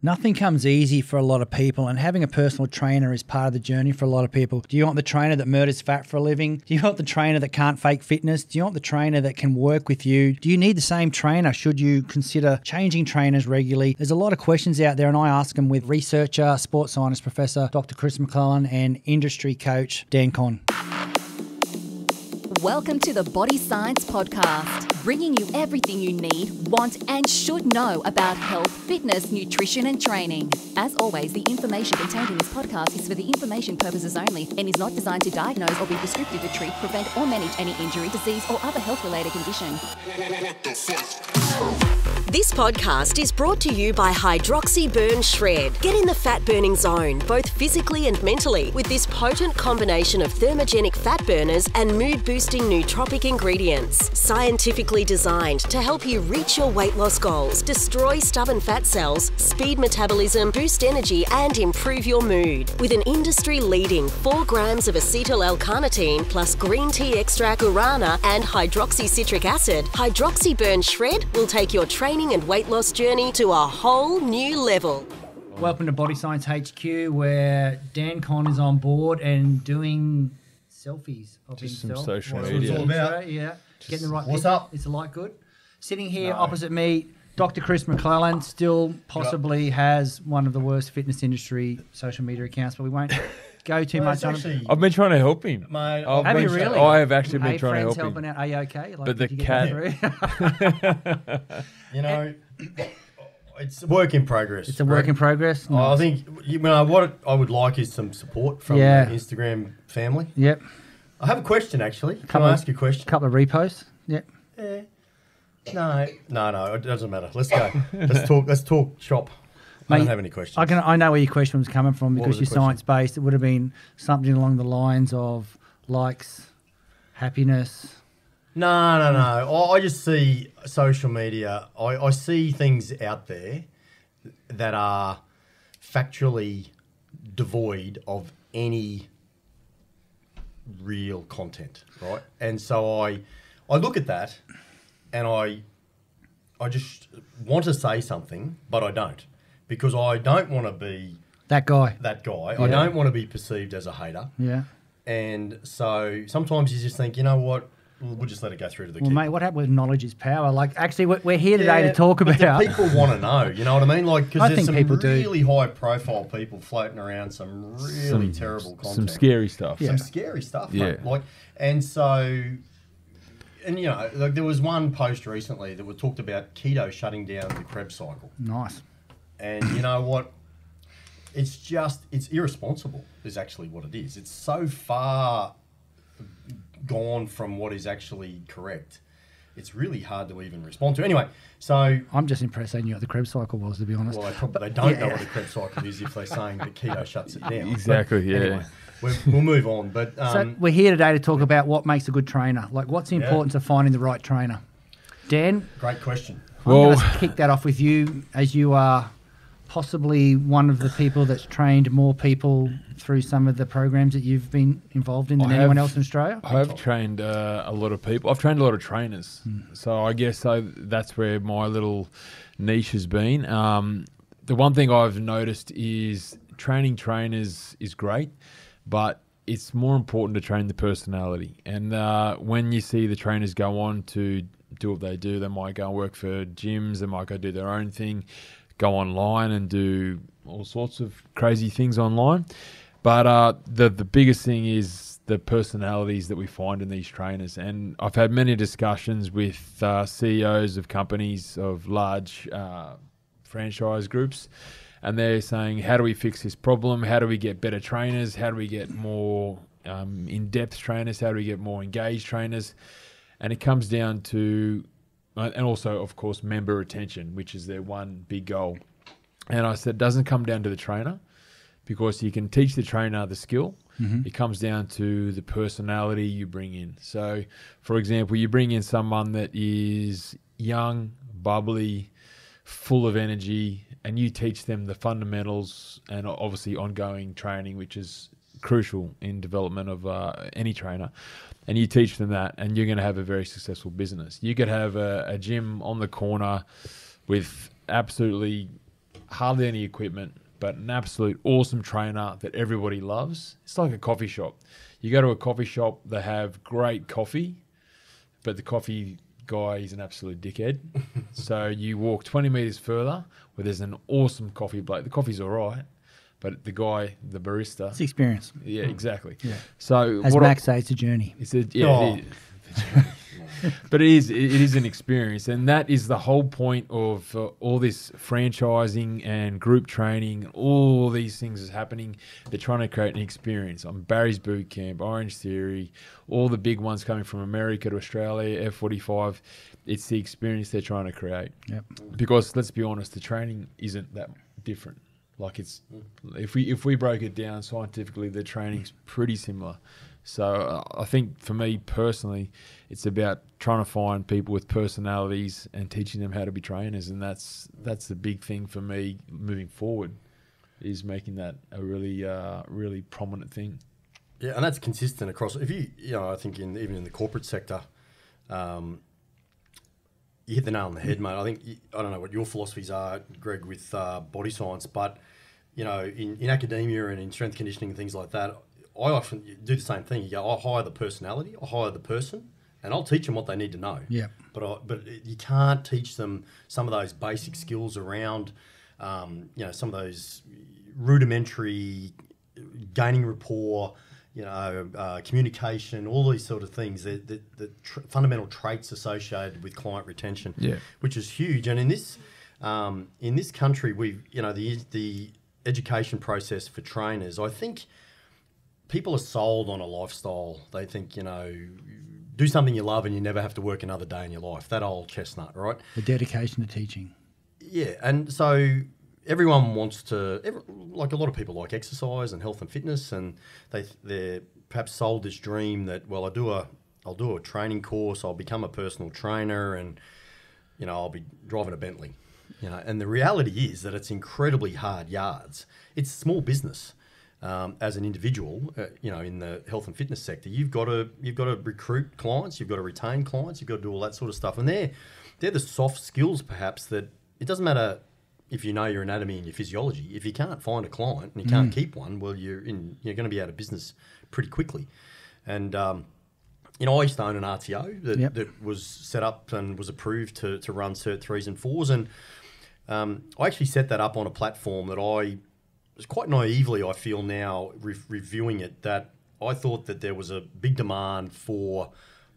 Nothing comes easy for a lot of people, and having a personal trainer is part of the journey for a lot of people. Do you want the trainer that murders fat for a living? Do you want the trainer that can't fake fitness? Do you want the trainer that can work with you? Do you need the same trainer? Should you consider changing trainers regularly? There's a lot of questions out there, and I ask them with researcher, sports science professor, Dr. Chris McClellan, and industry coach, Dan Conn. Welcome to the Body Science Podcast, bringing you everything you need, want, and should know about health, fitness, nutrition, and training. As always, the information contained in this podcast is for the information purposes only and is not designed to diagnose or be prescriptive to treat, prevent, or manage any injury, disease, or other health-related condition. This podcast is brought to you by Hydroxy Burn Shred. Get in the fat burning zone, both physically and mentally, with this potent combination of thermogenic fat burners and mood-boosting nootropic ingredients. Scientifically designed to help you reach your weight loss goals, destroy stubborn fat cells, speed metabolism, boost energy, and improve your mood. With an industry-leading 4 grams of acetyl L-carnitine plus green tea extract, guarana, and hydroxycitric acid, Hydroxy Burn Shred will take your training and weight loss journey to a whole new level. Welcome to Body Science HQ, where Dan Conn is on board and doing selfies of Just himself. some social What's media. it all about? Yeah, getting the right. What's picture. up? Is the light good? Sitting here opposite me, Dr. Chris McClellan still possibly has one of the worst fitness industry social media accounts, but we won't go too much on it. I've been trying to help him. Mate, Have you really? I have actually been Hey, trying to friends help him. helping out. Are you okay? Like, But the did you get cat- through? you know, it's a work in progress. It's a work in progress. I think what I would like is some support from Yeah. the Instagram family. Yep. I have a question actually. Can Couple I of- ask you a question? Couple of reposts. Yep. No, it doesn't matter. Let's go. Let's talk shop. I Mate, don't have any questions. I know where your question was coming from What because was you're the question? science based. It would have been something along the lines of likes, happiness. No. I just see social media. I see things out there that are factually devoid of any real content, right? And so I look at that and I just want to say something, but I don't. Because I don't want to be That guy. that guy. Yeah. I don't want to be perceived as a hater. Yeah. And so sometimes you just think, you know what, we'll just let it go through to the Well, kid. mate, what happened with knowledge is power? Like, actually, we're here today to talk but about. the people want to know, you know what I mean? Like, I because there's think some people do. really high-profile people floating around some really terrible content. Some scary stuff. Yeah. Some scary stuff, Yeah. mate. Like, and so, and you know, like there was one post recently that was talked about keto shutting down the Krebs cycle, Nice. and you know what? It's irresponsible. Is actually what it is. It's so far gone from what is actually correct. It's really hard to even respond to. Anyway, so I'm just impressed they knew what the Krebs cycle was, to be honest. well, they don't know Yeah. what a Krebs cycle is if they're saying that keto shuts it down. Exactly, But yeah. Anyway, we'll move on. But So we're here today to talk about what makes a good trainer. Like, what's the importance of finding the right trainer? Dan, great question. I'm Well- going to kick that off with you, as you are possibly one of the people that's trained more people through some of the programs that you've been involved in than I anyone have- else in Australia. I've trained a lot of people. I've trained a lot of trainers. So I guess that's where my little niche has been. The one thing I've noticed is training trainers is great, but it's more important to train the personality. And when you see the trainers go on to do what they do, they might go and work for gyms, they might go do their own thing, go online and do all sorts of crazy things online. But the biggest thing is the personalities that we find in these trainers. And I've had many discussions with CEOs of companies, of large franchise groups, and they're saying, how do we fix this problem? How do we get better trainers? How do we get more in-depth trainers? How do we get more engaged trainers? And it comes down to, and also, of course, member retention, which is their one big goal. And I said, it doesn't come down to the trainer, because you can teach the trainer the skill. It comes down to the personality you bring in. So, for example, you bring in someone that is young, bubbly, full of energy, and you teach them the fundamentals and obviously ongoing training, which is crucial in development of any trainer. And you teach them that, and you're going to have a very successful business. You could have a gym on the corner with absolutely hardly any equipment, but an absolute awesome trainer that everybody loves. It's like a coffee shop. You go to a coffee shop, they have great coffee, but the coffee guy is an absolute dickhead. So you walk 20 metres further where there's an awesome coffee bloke. The coffee's all right, but the guy, the barista... It's experience. Yeah, exactly. Yeah. So As Max says, it's a journey. It's a, yeah, it is. But it is an experience, and that is the whole point of all this franchising and group training. All these things is happening. They're trying to create an experience. On Barry's Boot Camp, Orange Theory, all the big ones coming from America to Australia, F45. It's the experience they're trying to create. Yep. Because let's be honest, the training isn't that different. Like it's, if we broke it down scientifically, the training's pretty similar. So I think for me personally, it's about trying to find people with personalities and teaching them how to be trainers, and that's the big thing for me moving forward, is making that a really prominent thing. Yeah, and that's consistent across. If you know, I think even in the corporate sector, you hit the nail on the head, mate. I think I don't know what your philosophies are, Greg, with body science, but you know, in academia and in strength conditioning and things like that, I often do the same thing. You go, I hire the personality, I hire the person, and I'll teach them what they need to know. Yeah. But you can't teach them some of those basic skills around, you know, some of those rudimentary gaining rapport, you know, communication, all these sort of things. The fundamental traits associated with client retention, which is huge. And in this country, we've, you know, the education process for trainers, I think. People are sold on a lifestyle. They think, you know, do something you love and you never have to work another day in your life. That old chestnut, right? The dedication to teaching. Yeah, and so everyone wants to, like a lot of people like exercise and health and fitness, and they're perhaps sold this dream that, well, I'll do a training course, I'll become a personal trainer, and, you know, I'll be driving a Bentley. You know, and the reality is that it's incredibly hard yards. It's small business. As an individual, you know, in the health and fitness sector, you've got to recruit clients, you've got to retain clients, you've got to do all that sort of stuff, and they're the soft skills perhaps that it doesn't matter if you know your anatomy and your physiology. If you can't find a client and you can't keep one, well, you're going to be out of business pretty quickly. And you know, I used to own an RTO that was set up and was approved to run Cert 3s and 4s, and I actually set that up on a platform that I was quite naively, I feel now, reviewing it, that I thought that there was a big demand for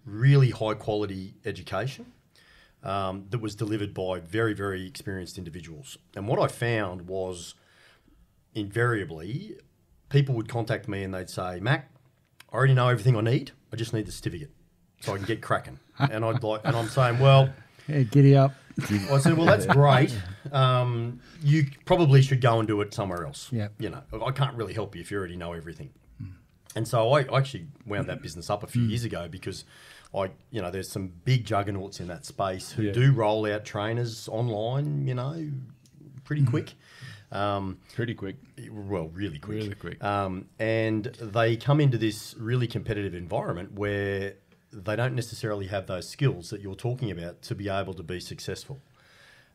really high quality education that was delivered by very, very experienced individuals. And what I found was invariably people would contact me and they'd say, Mac, I already know everything I need. I just need the certificate so I can get cracking. And I'm saying, well, hey, giddy up. I said, well, that's great. You probably should go and do it somewhere else. Yeah. You know, I can't really help you if you already know everything. And so I actually wound that business up a few years ago because you know, there's some big juggernauts in that space who do roll out trainers online, you know, pretty quick. Pretty quick. Well, really quick. Really quick. And they come into this really competitive environment where they don't necessarily have those skills that you're talking about to be able to be successful.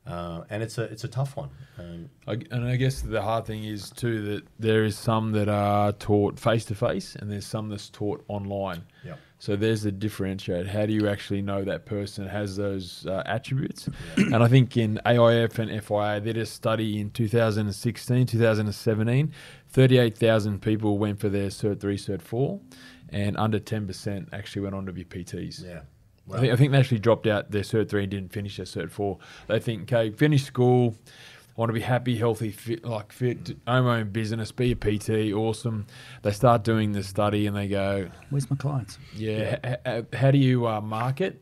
And it's a tough one. And I guess the hard thing is too that there is some that are taught face-to-face and there's some that's taught online. Yep. So there's the differentiate. How do you actually know that person has those attributes? And I think in AIF and FIA, they did a study in 2016, 2017, 38,000 people went for their Cert 3, Cert 4, and under 10% actually went on to be PTs. Yeah. Wow. I think they actually dropped out their Cert 3 and didn't finish their Cert 4. They think, okay, finish school, I want to be happy, healthy, fit, own my own business, be a PT, awesome. They start doing the study and they go, where's my clients? Yeah, how do you market?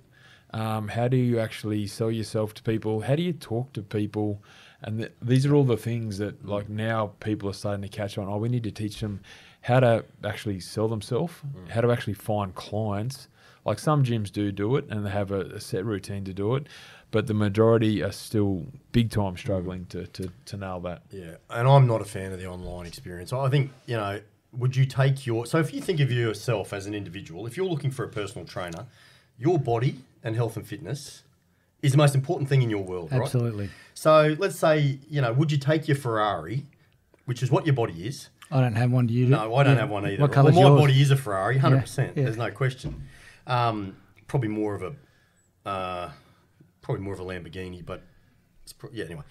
How do you actually sell yourself to people? How do you talk to people? And these are all the things that like now people are starting to catch on. Oh, we need to teach them how to actually sell themselves, how to actually find clients. Like some gyms do it and they have a set routine to do it, but the majority are still big time struggling to nail that. Yeah, and I'm not a fan of the online experience. I think, you know, would you take so if you think of yourself as an individual, if you're looking for a personal trainer, your body and health and fitness is the most important thing in your world, right? Absolutely. So let's say, would you take your Ferrari, which is what your body is? I don't have one. Do you? No, I don't have one either. What colour's my yours? body is a Ferrari, 100%. Yeah. There's no question. Probably more of a Lamborghini, but anyway.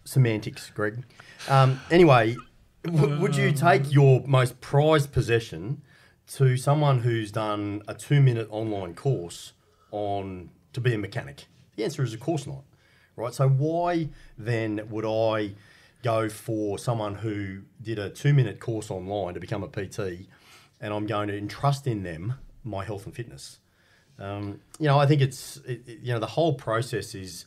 Semantics, Greg. Anyway, would you take your most prized possession to someone who's done a 2-minute online course to be a mechanic? The answer is, of course not. Right. So why then would I go for someone who did a 2-minute course online to become a PT, and I'm going to entrust in them my health and fitness? I think the whole process is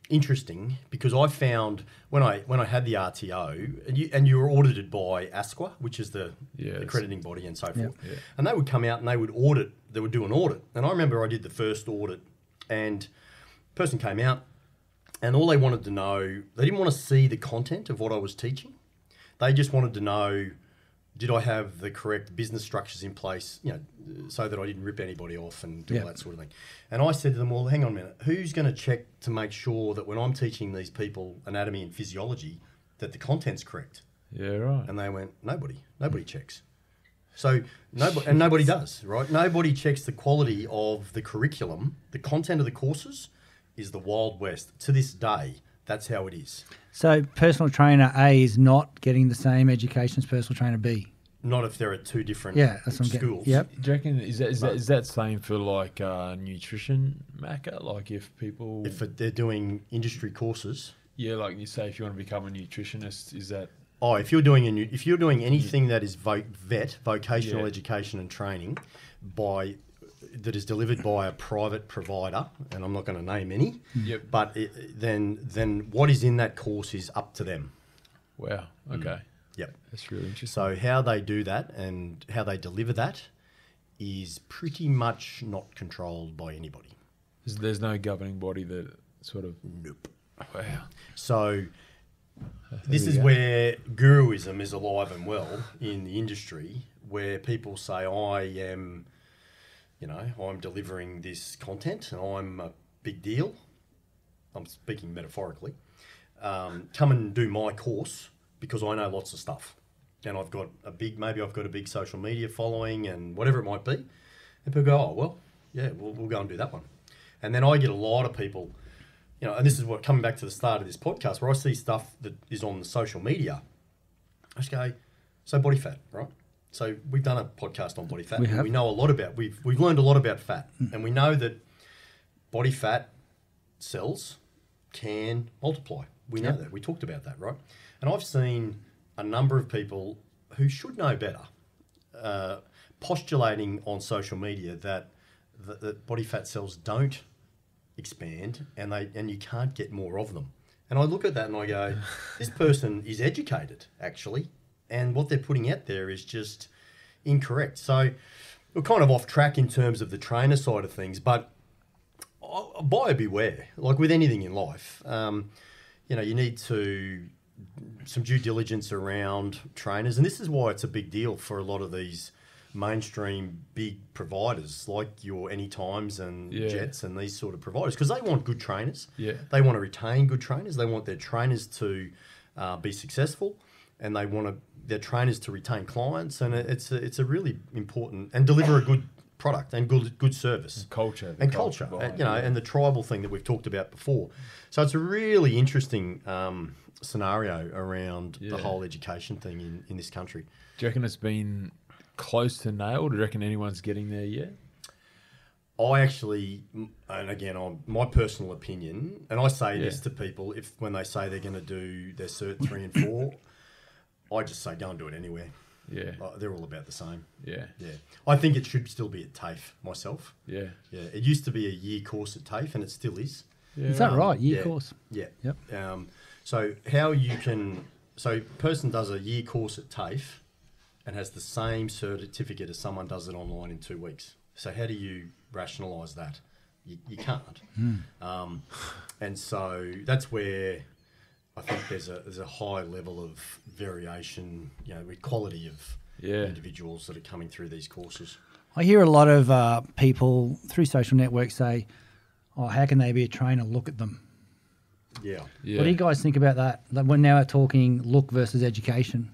interesting, because I found when I had the RTO, and you were audited by ASQA, which is the accrediting body and so forth, and they would come out and they would do an audit. And I remember I did the first audit, and the person came out, and all they wanted to know, they didn't want to see the content of what I was teaching. They just wanted to know, did I have the correct business structures in place, so that I didn't rip anybody off and do all that sort of thing. And I said to them, well, hang on a minute, who's going to check to make sure that when I'm teaching these people anatomy and physiology, that the content's correct? Yeah, right. And they went, nobody checks. So nobody does, right? Nobody checks the quality of the curriculum. The content of the courses is the Wild West. To this day, that's how it is. So personal trainer A is not getting the same education as personal trainer B? Not if they're at two different that's what I'm schools. Yep. Do you reckon, is that same for like nutrition, Macca? Like if people... If they're doing industry courses... Yeah, like you say, if you want to become a nutritionist, is that... Oh, if you're doing anything that is vocational education and training, that is delivered by a private provider, and I'm not going to name any. Yep. But then what is in that course is up to them. Wow. Okay. Yep. That's really interesting. So how they do that and how they deliver that is pretty much not controlled by anybody. There's no governing body that sort of... Nope. Wow. So this is where guruism is alive and well in the industry, where people say, I'm delivering this content and I'm a big deal. I'm speaking metaphorically. Come and do my course because I know lots of stuff. And I've got maybe I've got a big social media following and whatever it might be. And people go, oh, well, yeah, we'll go and do that one. And then I get a lot of people, and this is coming back to the start of this podcast, where I see stuff that is on the social media. I just go, so body fat, right? So we've done a podcast on body fat. We have. We know a lot about, we've learned a lot about fat. And we know that body fat cells can multiply. We know that. We talked about that, right? And I've seen a number of people who should know better postulating on social media that body fat cells don't expand and you can't get more of them. And I look at that and I go, this person is educated, actually, and what they're putting out there is just incorrect. So we're kind of off track in terms of the trainer side of things, but buyer beware. Like with anything in life, you need some due diligence around trainers, and this is why it's a big deal for a lot of these mainstream big providers like your Anytimes and Jets and these sort of providers, because they want good trainers. Yeah. They want to retain good trainers. They want their trainers to be successful, and they want their trainers to retain clients. And it's a really important and deliver a good product and good service. Culture. And the tribal thing that we've talked about before. So it's a really interesting scenario around the whole education thing in this country. Do you reckon it's been close to nailed? Do you reckon anyone's getting there yet? I actually, and again, on my personal opinion, and I say this to people when they say they're going to do their Cert 3 and 4, I just say go and do it anywhere. Yeah. They're all about the same. Yeah. Yeah. I think it should still be at TAFE myself. Yeah. Yeah. It used to be a year course at TAFE, and it still is. Yeah. Is that right? Year course? Yeah. Yep. So person does a year course at TAFE and has the same certificate as someone does it online in 2 weeks. So how do you rationalise that? You can't. And so that's where I think there's a high level of variation, with quality of individuals that are coming through these courses. I hear a lot of people through social networks say, "Oh, how can they be a trainer? Look at them." Yeah. Yeah. What do you guys think about that? Like we're now talking look versus education.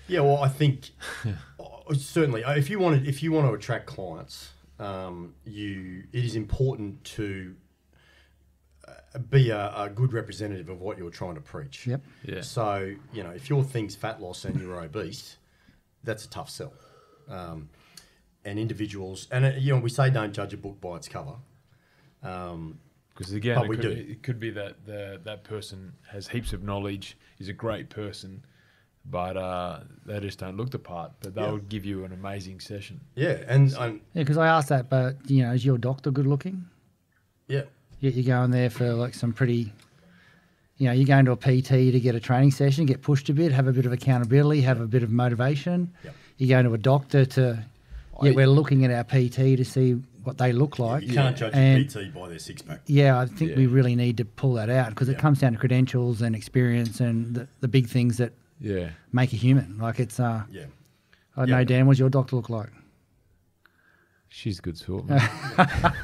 Yeah, well, I think certainly if you want to attract clients, it is important to be a good representative of what you're trying to preach. Yep. Yeah. So if your thing's fat loss and you're obese, that's a tough sell. And individuals, and we say don't judge a book by its cover. Because again, But we do. it could be that that person has heaps of knowledge, is a great person, but they just don't look the part. But they'll give you an amazing session. Yeah, and Yeah, because I asked that, but is your doctor good looking? yeah, You're going there for like some pretty, you're going to a PT to get a training session, get pushed a bit, have a bit of accountability, have a bit of motivation. Yep. You're going to a doctor to, we're looking at our PT to see what they look like. you can't judge And- a PT by their six pack. Yeah, I think we Yeah. really need to pull that out because it Yeah. comes down to credentials and experience and the big things that Yeah. make a human. Like it's, Yeah, I don't know, Dan, what does your doctor look like? She's a good sort, man.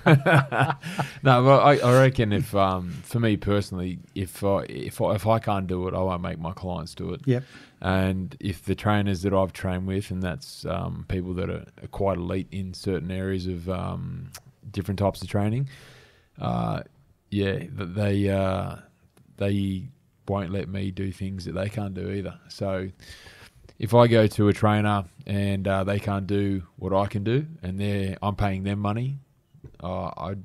No, but I reckon if for me personally, if I can't do it, I won't make my clients do it. Yep. And if the trainers that I've trained with, and that's people that are quite elite in certain areas of different types of training, they won't let me do things that they can't do either. So if I go to a trainer and they can't do what I can do, and I'm paying them money, I'd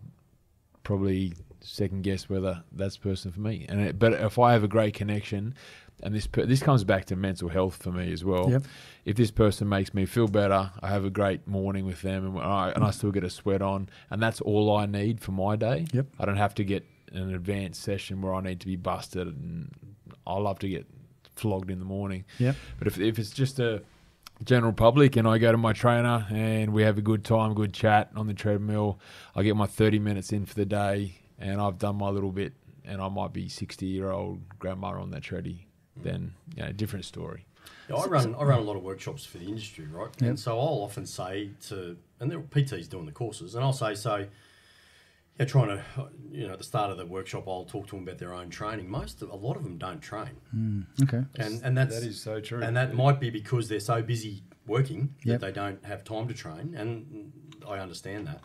probably second guess whether that's the person for me. But if I have a great connection, and this comes back to mental health for me as well. Yep. If this person makes me feel better, I have a great morning with them, and I still get a sweat on, and that's all I need for my day. Yep. I don't have to get an advanced session where I need to be busted, and I love to get flogged in the morning. Yep. But if it's just a general public and I go to my trainer and we have a good time, good chat on the treadmill, I get my 30 minutes in for the day and I've done my little bit, and I might be 60-year-old grandma on that treadie, then different story. Yeah, I run a lot of workshops for the industry, right? Yep. And so I'll often say and there are PTs doing the courses, and I'll say, trying to, at the start of the workshop, I'll talk to them about their own training. A lot of them don't train, Okay. and that is so true. And that might be because they're so busy working Yep. that they don't have time to train, and I understand that.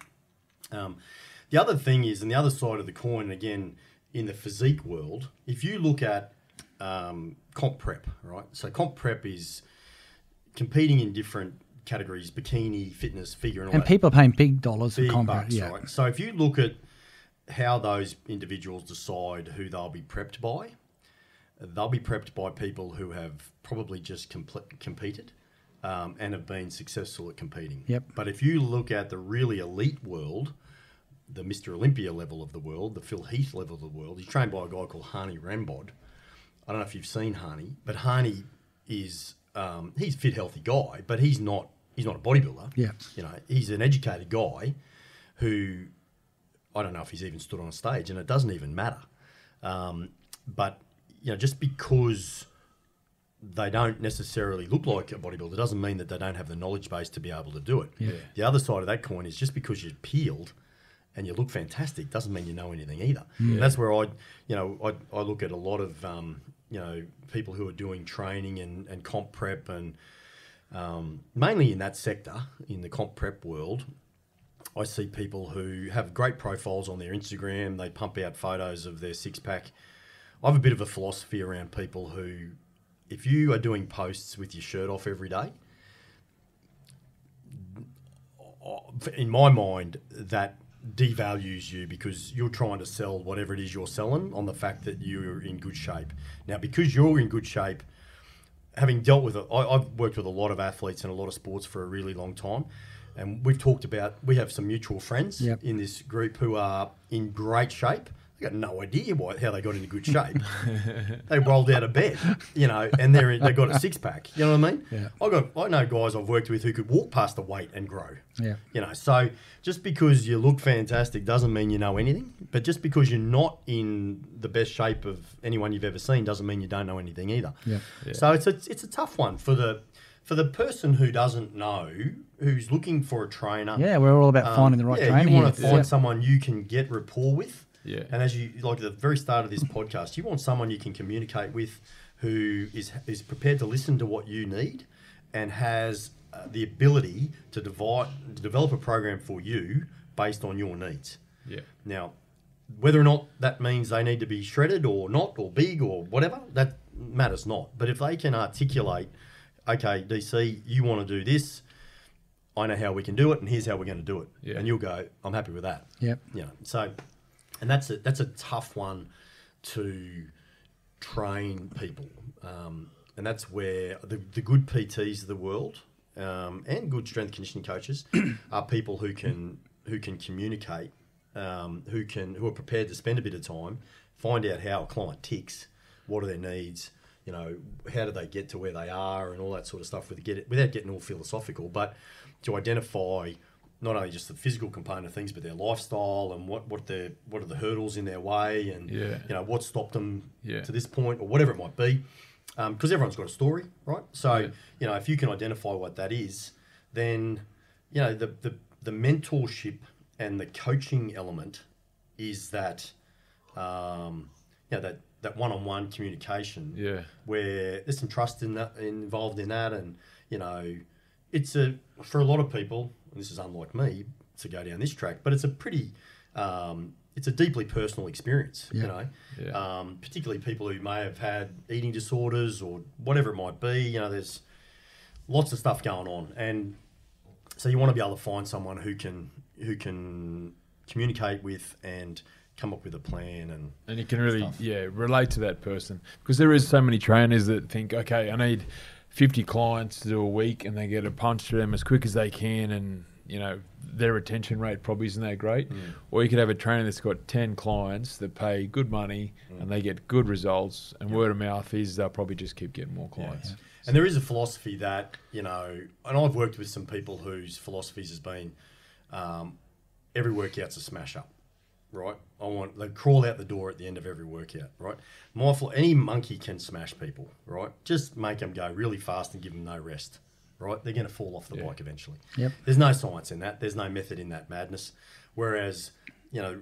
The other thing is, and the other side of the coin, again, in the physique world, if you look at comp prep, right? So comp prep is competing in different categories: bikini, fitness, figure, and all And that. people are paying big dollars for Big combat. bucks, Yeah. right? So if you look at how those individuals decide who they'll be prepped by, they'll be prepped by people who have probably just competed and have been successful at competing. Yep. But if you look at the really elite world, the Mr. Olympia level of the world, the Phil Heath level of the world, he's trained by a guy called Hani Rambod. I don't know if you've seen Hani, but Hani is he's a fit, healthy guy, but he's not a bodybuilder. Yeah. He's an educated guy who, I don't know if he's even stood on a stage, and it doesn't even matter. But just because they don't necessarily look like a bodybuilder doesn't mean that they don't have the knowledge base to be able to do it. Yeah. The other side of that coin is just because you're peeled and you look fantastic doesn't mean you know anything either. And that's where I look at a lot of people who are doing training and comp prep, and mainly in that sector, in the comp prep world. I see people who have great profiles on their Instagram. They pump out photos of their six-pack. I have a bit of a philosophy around people who, if you are doing posts with your shirt off every day, in my mind, that devalues you because you're trying to sell whatever it is you're selling on the fact that you're in good shape. Now, because you're in good shape, having dealt with it, I've worked with a lot of athletes and a lot of sports for a really long time. And we've talked about, we have some mutual friends Yep. in this group who are in great shape. They got no idea how they got into good shape. They rolled out of bed, and they got a six pack. You know what I mean? Yeah. I know guys I've worked with who could walk past the weight and grow. Yeah. So just because you look fantastic doesn't mean you know anything. But just because you're not in the best shape of anyone you've ever seen doesn't mean you don't know anything either. Yeah. So it's a tough one for the for the person who doesn't know, who's looking for a trainer. Yeah, we're all about finding the right trainer. You want to here. find someone you can get rapport with. Yeah. And as you, like at the very start of this podcast, you want someone you can communicate with who is prepared to listen to what you need and has the ability to develop a program for you based on your needs. Yeah. Now, whether or not that means they need to be shredded or not, or big or whatever, that matters not. But if they can articulate, okay, DC, you want to do this, I know how we can do it, and here's how we're going to do it. Yeah. And you'll go, I'm happy with that. Yep. You know, so, and that's a tough one to train people. And that's where the good PTs of the world and good strength conditioning coaches are people who can communicate, who are prepared to spend a bit of time, find out how a client ticks, what are their needs, you know, how do they get to where they are, and all that sort of stuff. Without getting all philosophical, but to identify not only just the physical component of things, but their lifestyle and what are the hurdles in their way, and you know, what stopped them to this point, or whatever it might be. Because everyone's got a story, right? So you know, if you can identify what that is, then you know the mentorship and the coaching element is that you know, that one-on-one communication, where there's some trust involved in that, and you know, it's for a lot of people, and this is unlike me to go down this track, but it's a pretty it's a deeply personal experience, you know, particularly people who may have had eating disorders or whatever it might be. You know, there's lots of stuff going on, and so you want to be able to find someone who can communicate with and come up with a plan, and you can really relate to that person, because there is so many trainers that think, okay, I need 50 clients to do a week, and they get a punch through them as quick as they can, and you know, their retention rate probably isn't that great. Or you could have a trainer that's got 10 clients that pay good money and they get good results, and word of mouth is they'll probably just keep getting more clients. Yeah. And there is a philosophy that, you know, and I've worked with some people whose philosophies has been every workout's a smash up, right? They crawl out the door at the end of every workout, right? Any monkey can smash people, right? Just make them go really fast and give them no rest. Right, they're going to fall off the bike eventually. Yep. There's no science in that. There's no method in that madness. Whereas, you know,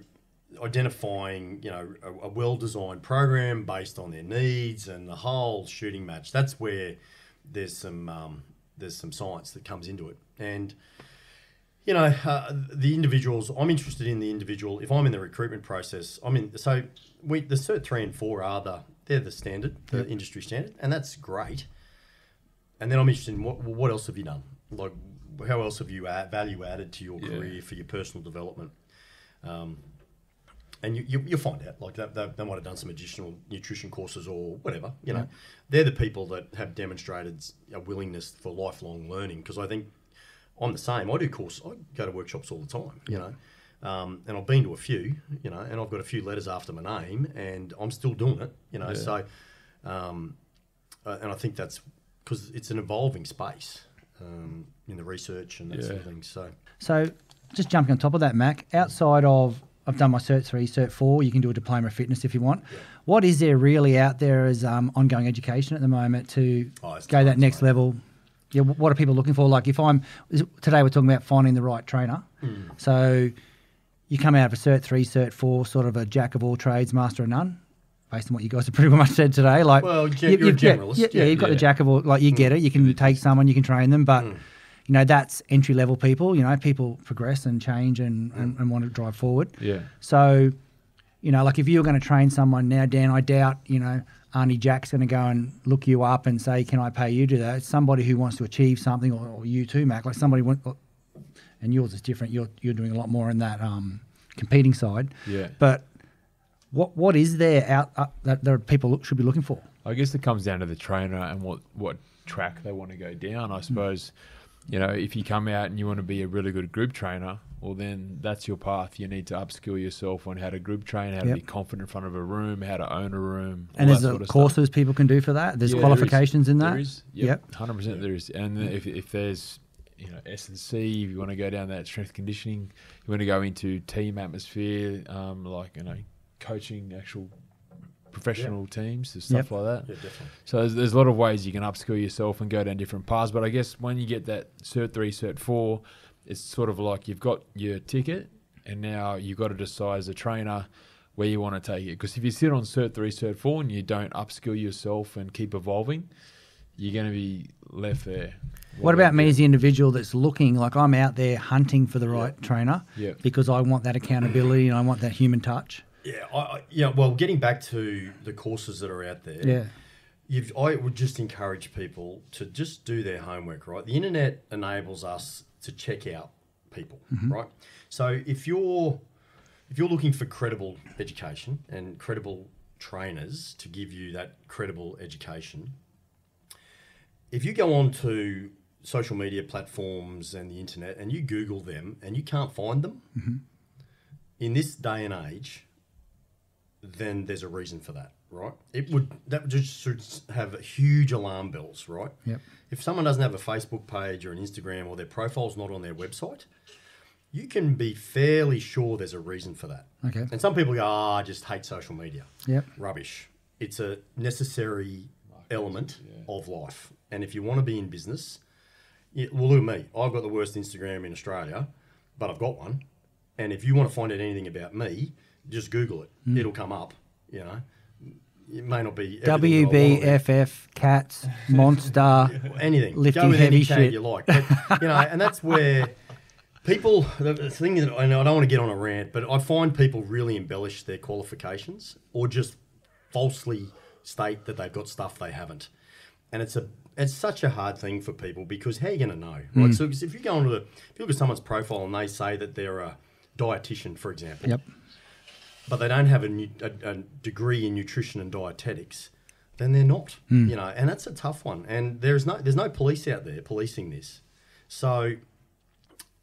identifying, you know, a well-designed program based on their needs and the whole shooting match, that's where there's some science that comes into it. And you know, the individuals, I'm interested in the individual. If I'm in the recruitment process, the Cert 3 and 4 they're the standard, the industry standard, and that's great. And then I'm interested in what else have you done? Like, how else have you value added to your career for your personal development? And you'll find out, like they might have done some additional nutrition courses or whatever. You know, they're the people that have demonstrated a willingness for lifelong learning. Because I think I'm the same. I go to workshops all the time. You know, and I've been to a few. You know, and I've got a few letters after my name, and I'm still doing it. You know, so and I think that's because it's an evolving space in the research and that sort of thing. So just jumping on top of that, Mac, outside of I've done my Cert 3, Cert 4, you can do a diploma of fitness if you want. Yeah. What is there really out there as ongoing education at the moment to go that next level? Yeah, what are people looking for? Like today we're talking about finding the right trainer. So you come out of a Cert 3, Cert 4, sort of a jack of all trades, master of none. Based on what you guys have pretty much said today, like you're a generalist. You've got the jack of all. Like you get it. You can take someone, you can train them, but you know that's entry level people. You know, people progress and change and want to drive forward. Yeah. So, you know, like if you're going to train someone now, Dan, I doubt Arnie Jack's going to go and look you up and say, "Can I pay you to do that?" It's somebody who wants to achieve something, or you too, Mac. Like somebody and yours is different. You're doing a lot more in that competing side. Yeah. But what is there that people should be looking for? I guess it comes down to the trainer and what track they want to go down. I suppose, you know, if you come out and you want to be a really good group trainer, well, then that's your path. You need to upskill yourself on how to group train, how to be confident in front of a room, how to own a room. And there's courses people can do for that. There's qualifications in that. There is. Yep. 100% there is. And if there's, you know, S&C, if you want to go down that strength conditioning, you want to go into team atmosphere, like, you know, coaching actual professional teams and stuff like that. Yeah, definitely. So there's a lot of ways you can upskill yourself and go down different paths. But I guess when you get that Cert 3, Cert 4, it's sort of like you've got your ticket and now you've got to decide as a trainer where you want to take it. Because if you sit on Cert 3, Cert 4 and you don't upskill yourself and keep evolving, you're going to be left there. What about me as the individual that's looking, like I'm out there hunting for the right trainer because I want that accountability and I want that human touch? Yeah, well, getting back to the courses that are out there, I would just encourage people to just do their homework, right? The internet enables us to check out people, right? So if you're looking for credible education and credible trainers to give you that credible education, if you go on to social media platforms and the internet and you Google them and you can't find them, in this day and age, then there's a reason for that, right? That just should have huge alarm bells, right? Yep. If someone doesn't have a Facebook page or an Instagram or their profile's not on their website, you can be fairly sure there's a reason for that. Okay. And some people go, I just hate social media. Yep. Rubbish. It's a necessary element of life. And if you want to be in business, well, look at me. I've got the worst Instagram in Australia, but I've got one. And if you want to find out anything about me, just Google it. It'll come up, you know. It may not be WBFF, cats, monster, anything. lifting Go with heavy any tag shit. you like. But, you know, and that's where people, the thing that I know, I don't want to get on a rant, but I find people really embellish their qualifications or just falsely state that they've got stuff they haven't. And it's such a hard thing for people because how are you going to know, right? So if you go if you look at someone's profile and they say that they're a dietitian, for example, but they don't have a degree in nutrition and dietetics, then they're not, you know, and that's a tough one. And there's no police out there policing this. So,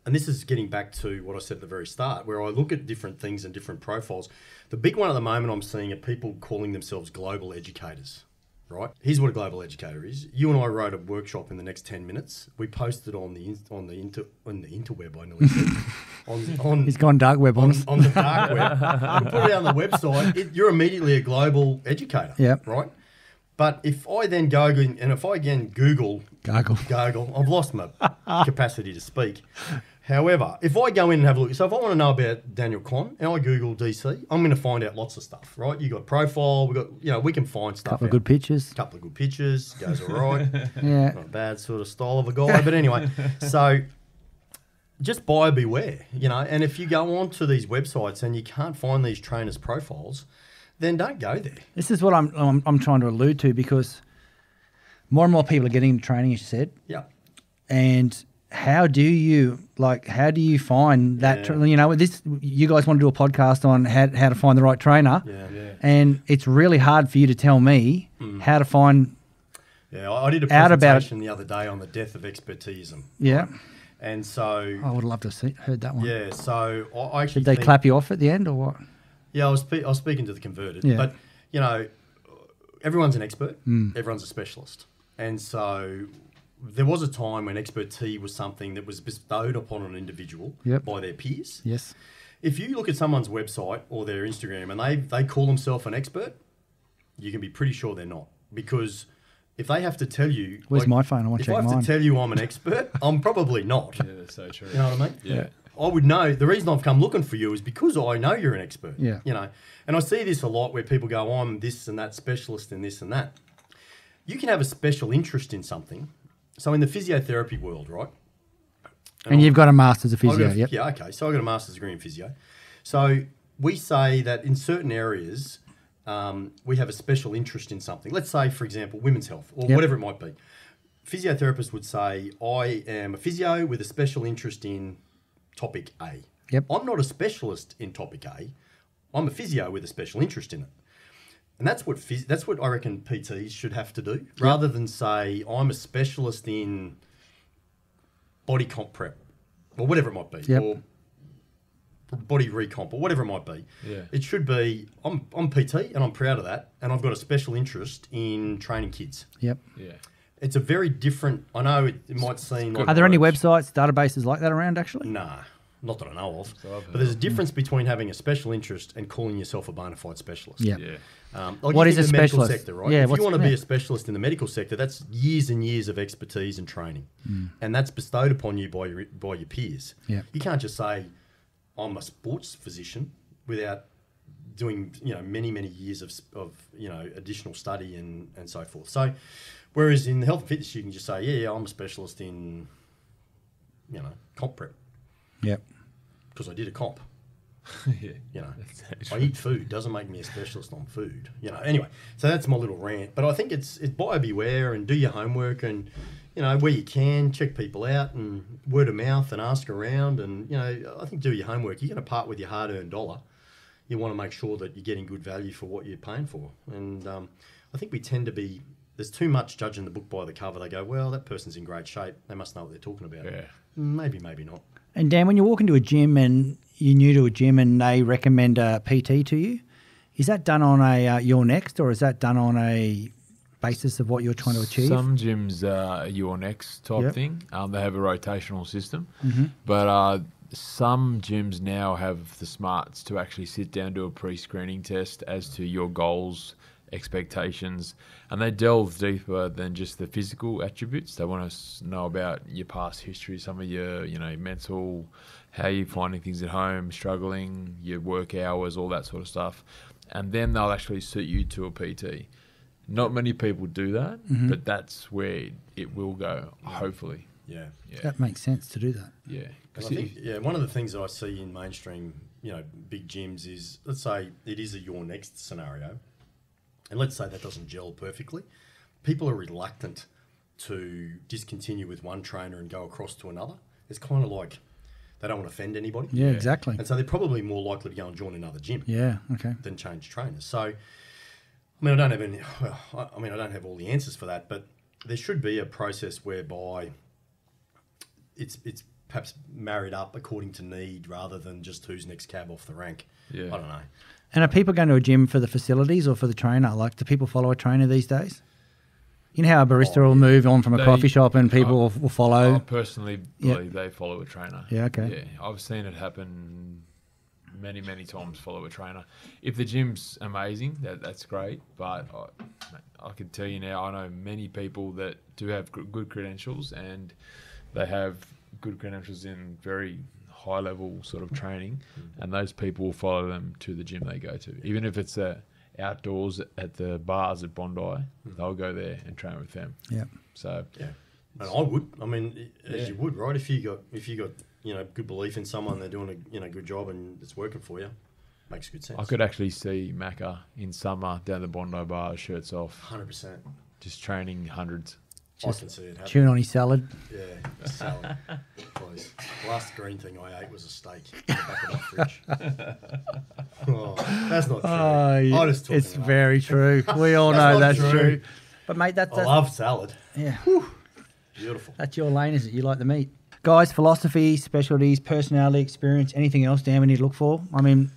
and this is getting back to what I said at the very start, where I look at different things and different profiles. The big one at the moment I'm seeing are people calling themselves global educators. Right. Here's what a global educator is. You and I wrote a workshop in the next 10 minutes. We posted on the interweb. I nearly said. He's gone dark web on us. On the dark web. We put it on the website. You're immediately a global educator. Yep. Right. But if I then go and if I again Google, I've lost my capacity to speak. However, if I go in and have a look, so if I want to know about Daniel Conn and I Google DC, I'm going to find out lots of stuff, right? You got profile, we can find stuff. Couple of good pictures, goes all right. Yeah, not a bad sort of style of a guy, but anyway. So just buyer beware, you know. And if you go on to these websites and you can't find these trainers' profiles, then don't go there. This is what I'm trying to allude to because more and more people are getting into training, as you said. Yeah. And how do you find that? You know, you guys want to do a podcast on how to find the right trainer, and it's really hard for you to tell me how to find. Yeah, I did a presentation the other day on the death of expertism. Yeah, right? And so I would love to have heard that one. Yeah, so I actually did they clap you off at the end or what? Yeah, I was speaking to the converted, but you know, everyone's an expert, everyone's a specialist, and so. There was a time when expertise was something that was bestowed upon an individual by their peers. Yes. If you look at someone's website or their Instagram and they call themselves an expert, you can be pretty sure they're not. Because if they have to tell you... Where's my phone? I want to check mine. If I have to tell you I'm an expert, I'm probably not. Yeah, that's so true. You know what I mean? Yeah. I would know. The reason I've come looking for you is because I know you're an expert. Yeah. You know, and I see this a lot where people go, I'm this and that specialist in this and that. You can have a special interest in something. So in the physiotherapy world, right? And you've got a master's of physio, yep. Yeah, okay. So I've got a master's degree in physio. So we say that in certain areas, we have a special interest in something. Let's say, for example, women's health or whatever it might be. Physiotherapists would say, I am a physio with a special interest in topic A. Yep. I'm not a specialist in topic A. I'm a physio with a special interest in it. And that's what I reckon PTs should have to do, rather than say, I'm a specialist in body comp prep, or whatever it might be, or body recomp, or whatever it might be. Yeah. It should be, I'm PT, and I'm proud of that, and I've got a special interest in training kids. Yep. Yeah. It's a very different, I know it might seem like... Are there any websites, databases like that around, actually? Nah. Not that I know of. So I've But there's a heard. difference between having a special interest and calling yourself a bona fide specialist. Yeah. Yeah. Like What you is think a the medical specialist? sector, right? Yeah, If what's- you want to be yeah. a specialist in the medical sector, that's years and years of expertise and training, and that's bestowed upon you by your peers. Yeah. You can't just say, "I'm a sports physician," without doing many years of additional study and so forth. So, whereas in health and fitness, you can just say, "Yeah, I'm a specialist in comp prep Yep. because I did a comp." Yeah. I eat food doesn't make me a specialist on food. Anyway, so that's my little rant. But I think it's buyer beware and do your homework and where you can check people out and word of mouth and ask around and I think do your homework. You're going to part with your hard-earned dollar. You want to make sure that you're getting good value for what you're paying for. And I think we tend to be there's too much judging the book by the cover. They go, well, that person's in great shape. They must know what they're talking about. Yeah. Maybe not. And Dan, when you walk into a gym and you're new to a gym and they recommend a PT to you, is that done on a Your Next or is that done on a basis of what you're trying to achieve? Some gyms are your next type Yep. thing. They have a rotational system, but some gyms now have the smarts to actually sit down, do a pre-screening test as to your goals, expectations, and they delve deeper than just the physical attributes. They want to know about your past history, some of your mental, how you're finding things at home, struggling, your work hours, all that sort of stuff, and then they'll actually suit you to a PT. Not many people do that, but that's where it will go, hopefully. Yeah. Yeah, That makes sense to do that. yeah. And 'Cause I think, one of the things that I see in mainstream, big gyms is, let's say it is a Your Next scenario, and let's say that doesn't gel perfectly. People are reluctant to discontinue with one trainer and go across to another. It's kind of like they don't want to offend anybody. Yeah, exactly. And so they're probably more likely to go and join another gym Yeah, okay. than change trainers. So, I mean, I don't have any. Well, I don't have all the answers for that, but there should be a process whereby it's perhaps married up according to need rather than just who's next cab off the rank. Yeah. I don't know. And are people going to a gym for the facilities or for the trainer? Like, do people follow a trainer these days? You know how a barista will move on from a They- coffee shop and people will I follow? personally Yeah. believe they follow a trainer. Yeah, okay. Yeah, I've seen it happen many times. Follow a trainer. If the gym's amazing, that's great. But I can tell you now, I know many people that do have good credentials and they have good credentials in very high level sort of training, and those people will follow them to the gym they go to, even if it's outdoors at the bars at Bondi. They'll go there and train with them. Yeah. So Yeah. And I would. I mean, as Yeah. you would, right? If you got good belief in someone, they're doing a good job and it's working for you, makes good sense. I could actually see Macca in summer down the Bondi bar, shirts off, 100%. just training hundreds. I can see it happening. Chewing on his salad. Yeah, salad, please. The last green thing I ate was a steak in the back of my fridge. Oh, that's not true. I just took it's it up. very true. We all That's know not that's true. true. But, mate, I that's love salad. yeah. Beautiful. That's your lane, is it? You like the meat. Guys, philosophy, specialties, personality, experience, anything else, Dan, we need to look for? I mean,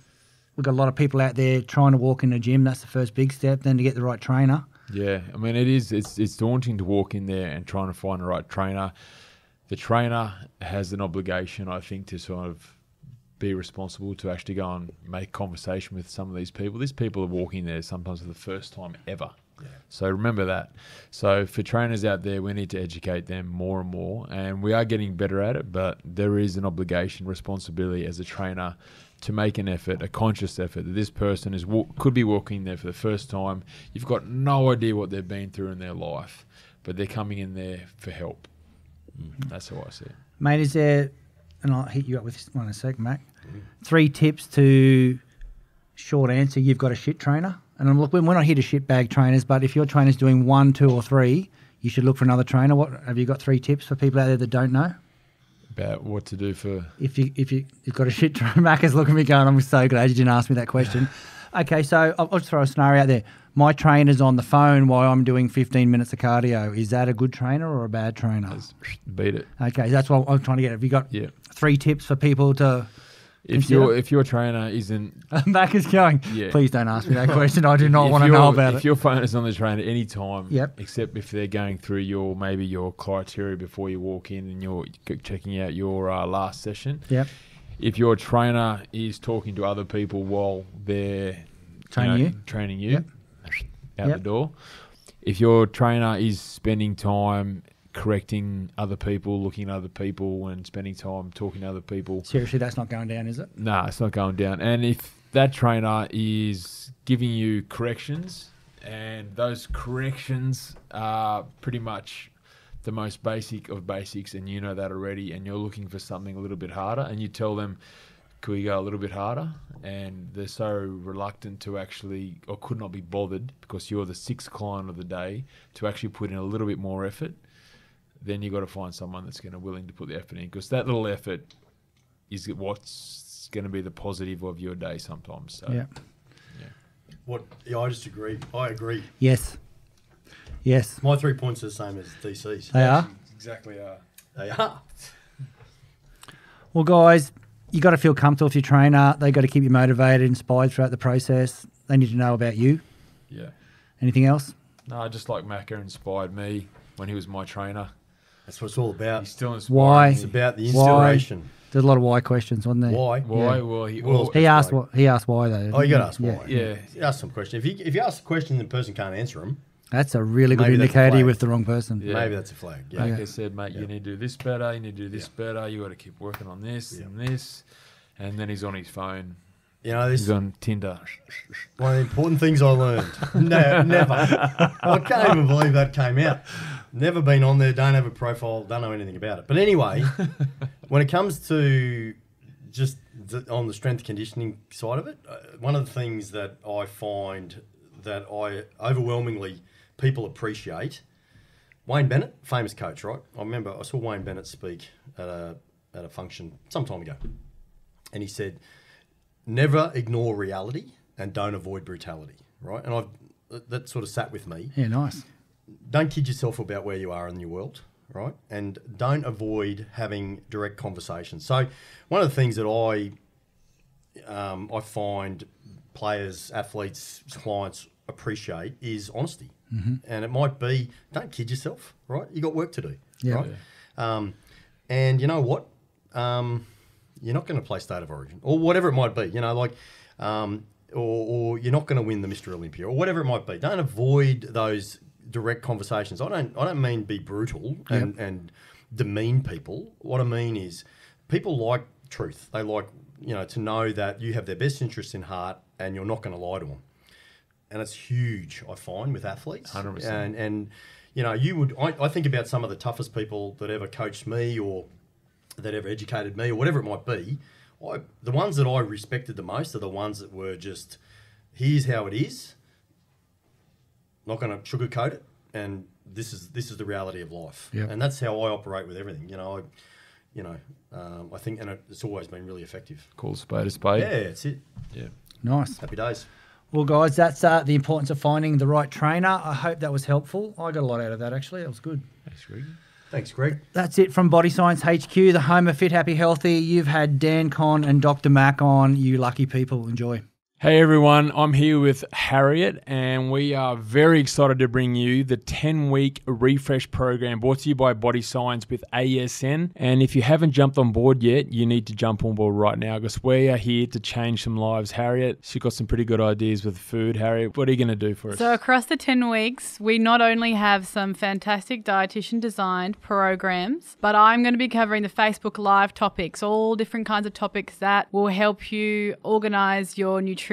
we've got a lot of people out there trying to walk in a gym. That's the first big step. Then to get the right trainer. Yeah, I mean, it's daunting to walk in there and trying to find the right trainer. The trainer has an obligation, I think, to sort of be responsible to actually go and make conversation with some of these people. These people are walking there sometimes for the first time ever. Yeah. So remember that. So for trainers out there, we need to educate them more and more, and we are getting better at it, but there is an obligation, responsibility as a trainer to make an effort, a conscious effort, that this person could be walking there for the first time. You've got no idea what they've been through in their life, but they're coming in there for help. That's how I see it. Mate, is there, and I'll hit you up with this one in a sec, Mac, 3 tips to short answer, you've got a shit trainer? And look, we're not here to shitbag trainers, but if your trainer's doing 1, 2 or 3, you should look for another trainer. What have you got 3 tips for people out there that don't know? About what to do for... If you've got a shit trainer, Mac is looking at me going, I'm so glad you didn't ask me that question. Okay, so I'll just throw a scenario out there. My trainer's on the phone while I'm doing 15 minutes of cardio. Is that a good trainer or a bad trainer? Beat it. Okay, that's what I'm trying to get. Have you got Yeah. 3 tips for people to... If your trainer isn't... Mac is going, Yeah. please don't ask me that question. I do not If want to your- know about If it. your phone is on the trainer any time, Yep. except if they're going through maybe your criteria before you walk in and you're checking out your last session, Yep. if your trainer is talking to other people while they're training you out the door, if your trainer is spending time correcting other people, looking at other people, and spending time talking to other people. Seriously, that's not going down, is it? No, it's not going down. And if that trainer is giving you corrections, and those corrections are pretty much the most basic of basics, and you know that already, and you're looking for something a little bit harder, and you tell them, could we go a little bit harder? And they're so reluctant to actually, or could not be bothered, because you're the sixth client of the day, to actually put in a little bit more effort, then you've got to find someone that's going to willing to put the effort in, because that little effort is what's going to be the positive of your day sometimes. So, I just agree. I agree. Yes. My 3 points are the same as DC's. They are? Exactly. They are. Well, guys, you got to feel comfortable with your trainer. They got to keep you motivated, inspired throughout the process. They need to know about you. Yeah. Anything else? No, just like Macca inspired me when he was my trainer. That's what it's all about. He's still inspiring Why? me. It's about the inspiration. There's a lot of why questions, wasn't there? Why? Why? Yeah. Well, He asked why though. Oh, you got to ask why. Yeah. You ask some question. If you ask a question and the person can't answer them, That's a really good Maybe that's a indicator flag. you're with the wrong person. Yeah. maybe that's a flag. Yeah. Like I said, mate, you need to do this better. You need to do this better. You got to keep working on this and this. And then he's on his phone. You know, this He's on Tinder. one of the important things I learned. No, never. I can't even believe that came out. Never been on there, don't have a profile, don't know anything about it. But anyway, when it comes to just on the strength conditioning side of it, one of the things that I find that I overwhelmingly people appreciate, Wayne Bennett, famous coach, right? I remember I saw Wayne Bennett speak at a function some time ago. And he said, never ignore reality and don't avoid brutality, right? And that sort of sat with me. Yeah, nice. Don't kid yourself about where you are in your world, right? And don't avoid having direct conversations. So one of the things that I find players, athletes, clients appreciate is honesty. Mm-hmm. And it might be, don't kid yourself, right? You got work to do, right? Yeah. And you know what? You're not going to play State of Origin or whatever it might be, you know, like, or you're not going to win the Mr. Olympia or whatever it might be. Don't avoid those direct conversations. I don't mean be brutal and demean people. What I mean is people like truth. They like, you know, to know that you have their best interests in heart and you're not going to lie to them. And it's huge, I find, with athletes. 100%. And you know, I think about some of the toughest people that ever coached me or that ever educated me or whatever it might be. The ones that I respected the most are the ones that were just, here's how it is, not going to sugarcoat it, and this is the reality of life. Yep. And that's how I operate with everything. I think, and it's always been really effective. Call a spade a spade. Yeah, that's it. Yeah. Nice. Happy days. Well, guys, that's the importance of finding the right trainer. I hope that was helpful. I got a lot out of that, actually. That was good. Thanks, Greg. Thanks, Greg. That's it from Body Science HQ, the home of Fit, Happy, Healthy. You've had Dan Con and Dr. Mac on. You lucky people. Enjoy. Hey everyone, I'm here with Harriet and we are very excited to bring you the 10-week refresh program brought to you by Body Science with ASN. And if you haven't jumped on board yet, you need to jump on board right now because we are here to change some lives. Harriet, she's got some pretty good ideas with food. Harriet, what are you going to do for us? So across the 10 weeks, we not only have some fantastic dietitian designed programs, but I'm going to be covering the Facebook Live topics, all different kinds of topics that will help you organize your nutrition,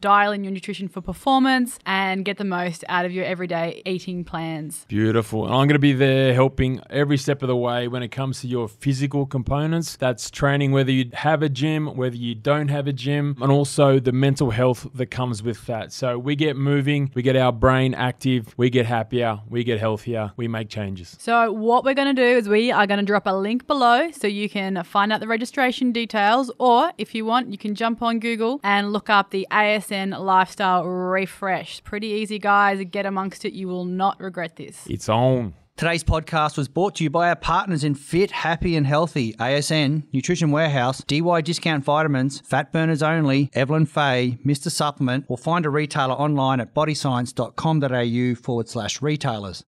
dial in your nutrition for performance and get the most out of your everyday eating plans. Beautiful. And I'm going to be there helping every step of the way when it comes to your physical components. That's training, whether you have a gym, whether you don't have a gym, and also the mental health that comes with that. So we get moving, we get our brain active, we get happier, we get healthier, we make changes. So what we're going to do is we are going to drop a link below so you can find out the registration details, or if you want, you can jump on Google and look up the ASN Lifestyle Refresh. Pretty easy, guys. Get amongst it. You will not regret this. It's on. Today's podcast was brought to you by our partners in Fit, Happy and Healthy, ASN, Nutrition Warehouse, DY Discount Vitamins, Fat Burners Only, Evelyn Faye, Mr. Supplement, or find a retailer online at bodyscience.com.au/retailers.